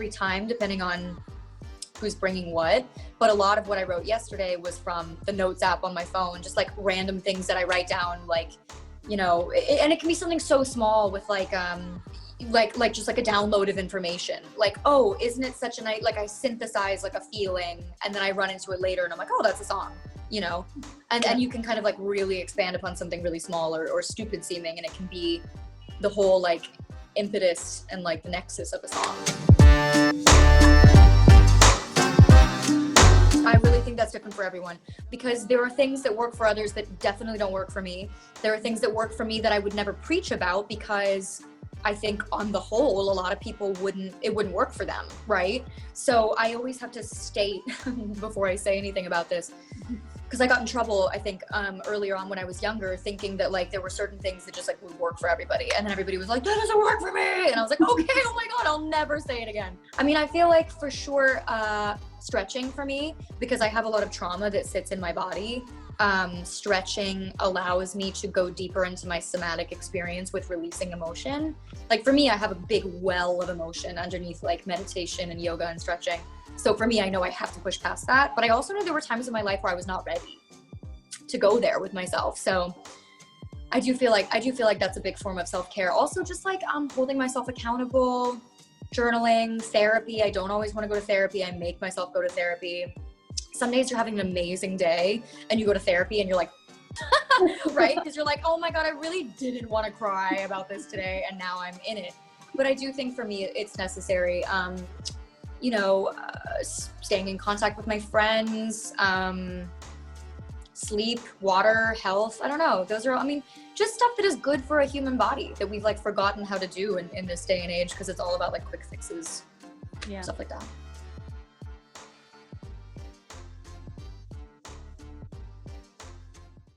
every time, depending on who's bringing what, but a lot of what I wrote yesterday was from the notes app on my phone, just like random things that I write down, like, you know, and it can be something so small with like just like a download of information, like, oh, isn't it such a night, like I synthesize like a feeling and then I run into it later and I'm like, oh, that's a song, you know, and you can kind of like really expand upon something really small or stupid seeming, and it can be the whole like impetus and like the nexus of a song. I really think that's different for everyone, because there are things that work for others that definitely don't work for me. There are things that work for me that I would never preach about, because I think on the whole, a lot of people it wouldn't work for them, right? So I always have to state before I say anything about this, because I got in trouble, I think, earlier on when I was younger, thinking that like there were certain things that just like would work for everybody. And then everybody was like, that doesn't work for me. And I was like, okay, oh my God, I'll never say it again. I mean, I feel like for sure, stretching for me, because I have a lot of trauma that sits in my body. Stretching allows me to go deeper into my somatic experience with releasing emotion. Like for me, I have a big well of emotion underneath like meditation and yoga and stretching. So for me, I know I have to push past that, but I also know there were times in my life where I was not ready to go there with myself. So I do feel like that's a big form of self-care. Also just like holding myself accountable, journaling, therapy. I don't always want to go to therapy. I make myself go to therapy. Some days you're having an amazing day and you go to therapy and you're like, right? Because you're like, oh my God, I really didn't want to cry about this today, and now I'm in it. But I do think for me, it's necessary. You know, staying in contact with my friends, sleep, water, health. I don't know. Those are, I mean, just stuff that is good for a human body that we've like forgotten how to do in this day and age, because it's all about like quick fixes, stuff like that.